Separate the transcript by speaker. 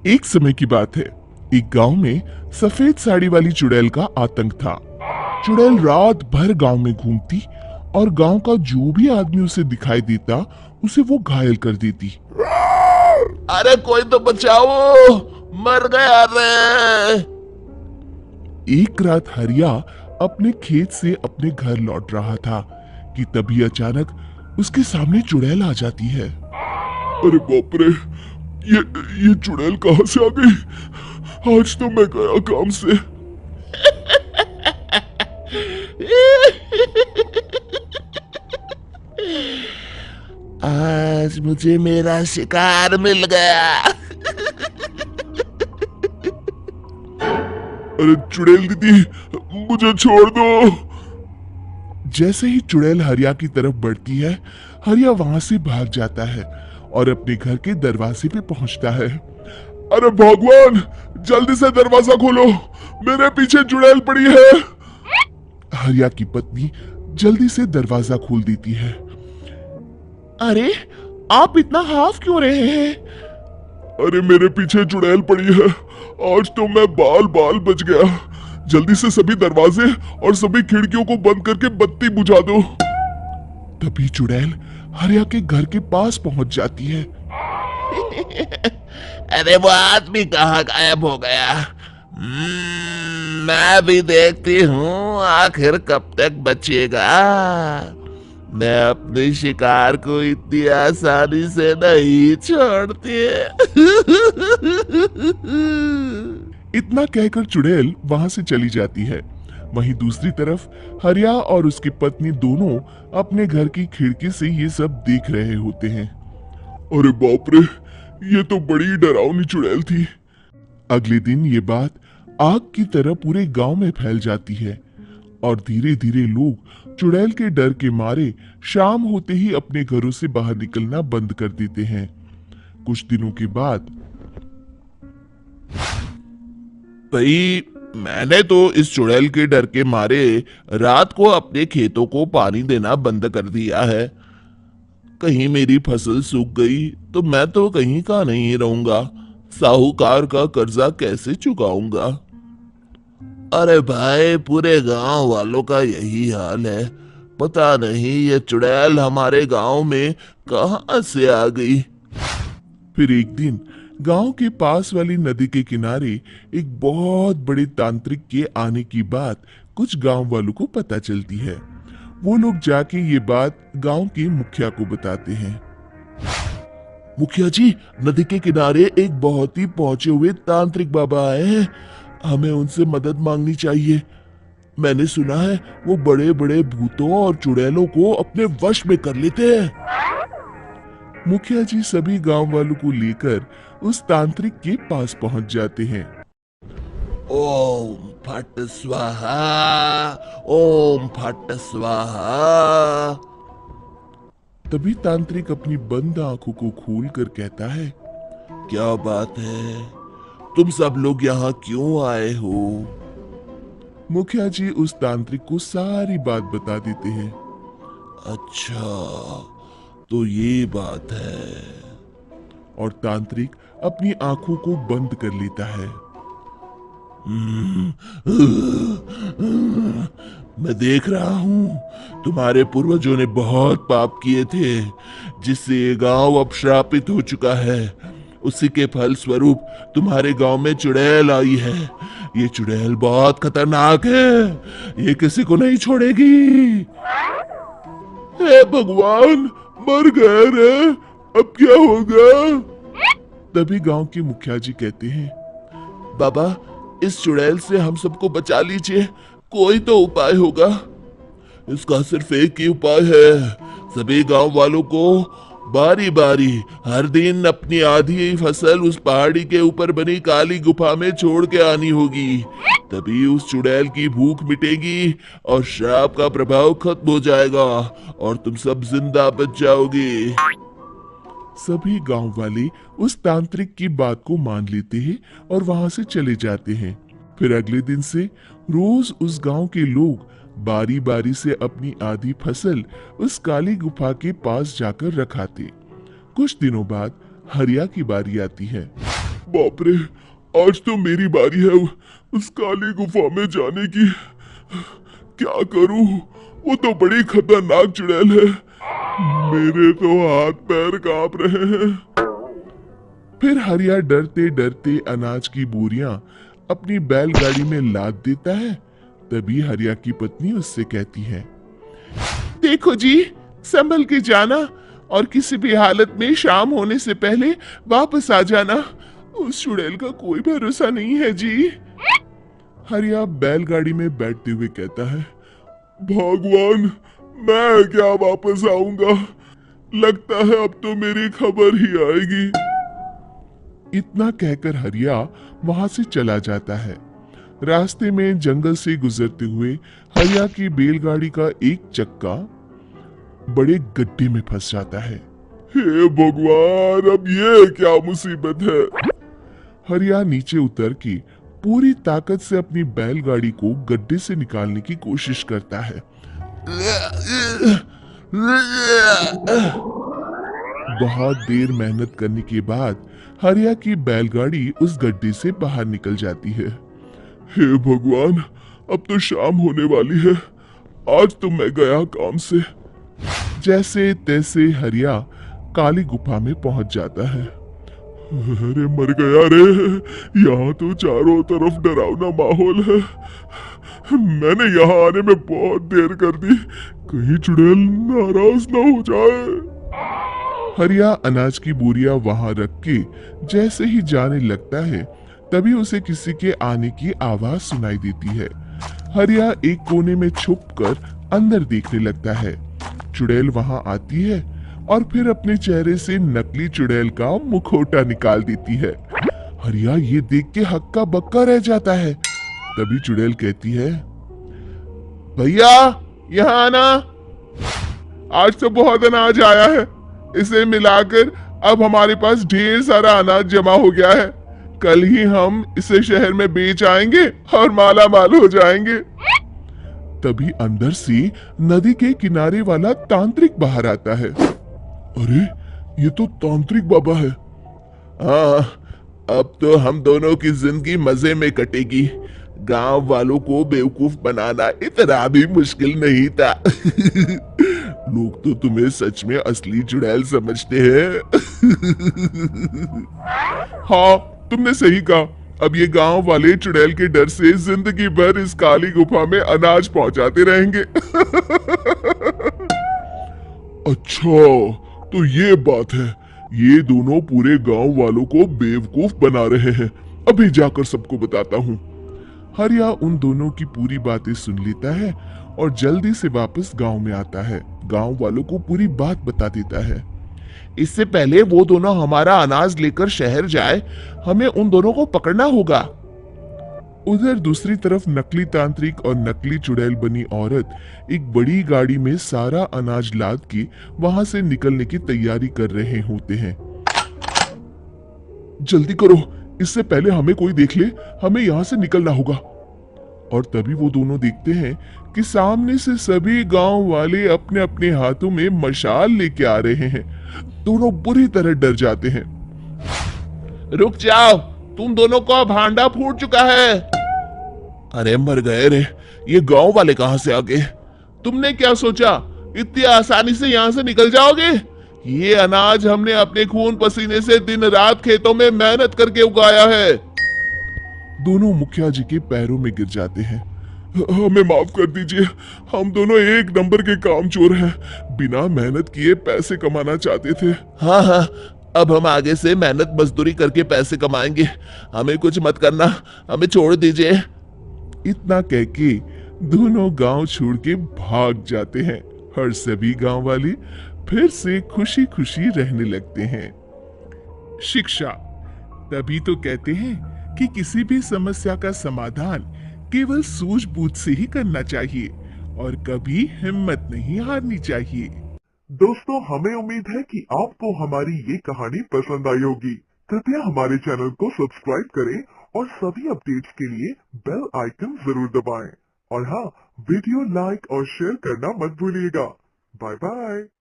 Speaker 1: एक समय की बात है। एक गांव में सफेद साड़ी वाली चुड़ैल का आतंक था। चुड़ैल रात भर गांव में घूमती और गांव का जो भी आदमी उसे दिखाई देता उसे वो घायल कर देती।
Speaker 2: अरे कोई तो बचाओ, मर गया रे।
Speaker 1: एक रात हरिया अपने खेत से अपने घर लौट रहा था कि तभी अचानक उसके सामने चुड़ैल आ जाती है। अरे बाप रे, ये चुड़ैल कहां से आ गई? आज तो मैं गया काम से।
Speaker 2: आज मुझे मेरा शिकार मिल गया।
Speaker 1: अरे चुड़ैल दीदी, मुझे छोड़ दो। जैसे ही चुड़ैल हरिया की तरफ बढ़ती है, हरिया वहां से भाग जाता है और अपने घर के दरवाजे पे पहुंचता है। अरे भगवान, जल्दी से दरवाजा खोलो, मेरे पीछे चुड़ैल पड़ी है। हरिया की पत्नी जल्दी से दरवाजा खोल देती है। अरे आप इतना हाफ क्यों रहे हैं? अरे मेरे पीछे चुड़ैल पड़ी है, आज तो मैं बाल बाल बच गया। जल्दी से सभी दरवाजे और सभी खिड़कियों को बंद करके बत्ती बुझा दो। तभी चुड़ैल हरिया के घर के पास पहुंच जाती है।
Speaker 2: अरे वो आदमी कहाँ गायब हो गया? मैं भी देखती हूँ आखिर कब तक बचेगा। मैं अपने शिकार को इतनी आसानी से नहीं छोड़ती।
Speaker 1: इतना कहकर चुड़ैल वहां से चली जाती है। वहीं दूसरी तरफ हरिया और उसकी पत्नी दोनों अपने घर की खिड़की से ये सब देख रहे होते हैं। अरे बाप रे, ये तो बड़ी डरावनी चुड़ैल थी। अगले दिन ये बात आग की तरह पूरे गांव में फैल जाती है और धीरे धीरे लोग चुड़ैल के डर के मारे शाम होते ही अपने घरों से बाहर निकलना बंद कर देते हैं। कुछ दिनों के बाद
Speaker 2: भाई, मैंने तो इस चुड़ैल के डर के मारे रात को अपने खेतों को पानी देना बंद कर दिया है। कहीं मेरी फसल सूख गई तो मैं तो कहीं का नहीं रहूंगा। साहूकार का कर्जा कैसे चुकाऊंगा? अरे भाई, पूरे गांव वालों का यही हाल है। पता नहीं ये चुड़ैल हमारे गांव में कहां से आ गई।
Speaker 1: फिर एक दिन गांव के पास वाली नदी के किनारे एक बहुत बड़े तांत्रिक के आने की बात कुछ गांव वालों को पता चलती है। वो लोग जाके ये बात गांव के मुखिया को बताते हैं। मुखिया जी, नदी के किनारे एक बहुत ही पहुंचे हुए तांत्रिक बाबा आए हैं, हमें उनसे मदद मांगनी चाहिए। मैंने सुना है वो बड़े बड़े भूतों और चुड़ैलों को अपने वश में कर लेते हैं। मुखिया जी सभी गांव वालों को लेकर उस तांत्रिक के पास पहुंच जाते हैं।
Speaker 2: ओम फट स्वाहा, ओम फट स्वाहा।
Speaker 1: तभी तांत्रिक अपनी बंद आंखों को खोलकर कहता है,
Speaker 2: क्या बात है? तुम सब लोग यहाँ क्यों आए हो?
Speaker 1: मुखिया जी उस तांत्रिक को सारी बात बता देते हैं।
Speaker 2: अच्छा, तो ये बात है।
Speaker 1: और तांत्रिक अपनी आंखों को बंद कर लेता है।
Speaker 2: मैं देख रहा हूँ तुम्हारे पूर्वजों ने बहुत पाप किए थे, जिससे ये गांव अब श्रापित हो चुका है। उसी के फल स्वरूप तुम्हारे गांव में चुड़ैल आई है। ये चुड़ैल बहुत खतरनाक है, ये किसी को नहीं छोड़ेगी।
Speaker 1: हे भगवान, मर गए रे, अब क्या होगा? तभी गांव के मुखिया जी कहते हैं,
Speaker 2: बाबा, इस चुड़ैल से हम सबको बचा लीजिए, कोई तो उपाय होगा। इसका सिर्फ एक ही उपाय है। सभी गांव वालों को बारी बारी हर दिन अपनी आधी फसल उस पहाड़ी के ऊपर बनी काली गुफा में छोड़ के आनी होगी। तभी उस चुड़ैल की भूख मिटेगी और श्राप का प्रभाव खत्म हो जाएगा और तुम सब जिंदा बच जाओगे।
Speaker 1: सभी गांव वाले उस तांत्रिक की बात को मान लेते हैं और वहां से चले जाते हैं। फिर अगले दिन से रोज उस गांव के लोग बारी बारी से अपनी आधी फसल उस काली गुफा के पास जाकर रखाते। कुछ दिनों बाद हरिया की बारी आती है। बाप रे, आज तो मेरी बारी है उस काली गुफा में जाने की। क्या करूं, वो तो बड़ी खतरनाक चुड़ैल है। मेरे तो हाथ पैर कांप रहे हैं। फिर हरिया डरते डरते अनाज की बोरियां अपनी बैलगाड़ी में लाद देता है। तभी हरिया की पत्नी उससे कहती है, देखो जी, संभल के जाना और किसी भी हालत में शाम होने से पहले वापस आ जाना। उस चुड़ैल का कोई भरोसा नहीं है जी। हरिया बैलगाड़ी में बैठते हुए कहता है, भगवान, मैं क्या वापस आऊंगा? लगता है अब तो मेरी खबर ही आएगी। इतना कहकर हरिया वहां से चला जाता है। रास्ते में जंगल से गुजरते हुए हरिया की बैलगाड़ी का एक चक्का बड़े गड्ढे में फंस जाता है। हे भगवान, अब ये क्या मुसीबत है? हरिया नीचे उतर के पूरी ताकत से अपनी बैलगाड़ी को गड्ढे से निकालने की कोशिश करता है। बहुत देर मेहनत करने के बाद हरिया की बैलगाड़ी उस गड्ढे से बाहर निकल जाती है। हे भगवान, अब तो शाम होने वाली है। आज तो मैं गया काम से। जैसे तैसे हरिया काली गुफा में पहुंच जाता है। अरे मर गया रे, यहाँ तो चारों तरफ डरावना माहौल है। मैंने यहाँ आने में बहुत देर कर दी, कहीं चुड़ैल नाराज ना हो जाए। हरिया अनाज की बोरिया वहां रख के जैसे ही जाने लगता है, तभी उसे किसी के आने की आवाज सुनाई देती है। हरिया एक कोने में छुपकर अंदर देखने लगता है। चुड़ैल वहां आती है और फिर अपने चेहरे से नकली चुड़ैल का मुखौटा निकाल देती है। हरिया ये देख के हक्का बक्का रह जाता है। तभी चुड़ैल कहती है, भैया यहाँ आना, आज तो बहुत अनाज आया है। इसे मिलाकर अब हमारे पास ढेर सारा अनाज जमा हो गया है। कल ही हम इसे शहर में बेच आएंगे और माला माल हो जाएंगे। तभी अंदर से नदी के किनारे वाला तांत्रिक बाहर आता है। अरे, ये तो तांत्रिक बाबा है।
Speaker 2: हाँ, अब तो हम दोनों की जिंदगी मजे में कटेगी। गांव वालों को बेवकूफ बनाना इतना भी मुश्किल नहीं था।
Speaker 1: लोग तो तुम्हें सच में असली चुड़ैल समझते हैं। हाँ, तुमने सही कहा। अब ये गांव वाले चुड़ैल के डर से जिंदगी भर इस काली गुफा में अनाज पहुंचाते रहेंगे। अच्छा, तो ये बात है। ये दोनों पूरे गांव वालों को बेवकूफ बना रहे हैं। अभी जाकर सबको बताता हूँ। हरिया उन दोनों की पूरी बातें सुन लेता है और जल्दी से वापस गांव में आता है। गांव वालों को पूरी बात बता देता है।
Speaker 2: इससे पहले वो दोनों हमारा अनाज लेकर शहर जाए, हमें उन दोनों को पकड़ना होगा।
Speaker 1: उधर दूसरी तरफ नकली तांत्रिक और नकली चुड़ैल बनी औरत एक बड़ी गाड़ी में सारा अनाज लाद के वहां से निकलने की तैयारी कर रहे होते हैं। जल्दी करो, इससे पहले हमें कोई देख ले। हमें यहाँ से निकलना होगा। और तभी वो दोनों देखते हैं कि सामने से सभी गांव वाले अपने अपने हाथों में मशाल लेके आ रहे हैं। दोनों बुरी तरह डर जाते हैं।
Speaker 2: रुक जाओ, तुम दोनों का भांडा फूट चुका है।
Speaker 1: अरे मर गए रे, ये गांव वाले कहां से आ गए?
Speaker 2: तुमने क्या सोचा इतनी आसानी से यहाँ से निकल जाओगे? ये अनाज हमने अपने खून पसीने से दिन रात खेतों में मेहनत करके उगाया है।
Speaker 1: दोनों मुखिया जी के पैरों में गिर जाते हैं। हमें माफ कर दीजिए, हम दोनों एक नंबर के कामचोर हैं। बिना मेहनत किए पैसे कमाना चाहते थे।
Speaker 2: हाँ हाँ, अब हम आगे से मेहनत मजदूरी करके पैसे कमाएंगे। हमें कुछ मत करना, हमें छोड़ दीजिए।
Speaker 1: इतना कह के दोनों गांव छोड़ के भाग जाते हैं और सभी गांव वाले फिर से खुशी खुशी रहने लगते हैं। शिक्षा, तभी तो कहते हैं कि किसी भी समस्या का समाधान केवल सूझबूझ से ही करना चाहिए और कभी हिम्मत नहीं हारनी चाहिए। दोस्तों, हमें उम्मीद है कि आपको हमारी ये कहानी पसंद आई होगी। कृपया हमारे चैनल को सब्सक्राइब करें और सभी अपडेट्स के लिए बेल आइकन जरूर दबाएं। और हाँ, वीडियो लाइक और शेयर करना मत भूलिएगा। Bye bye.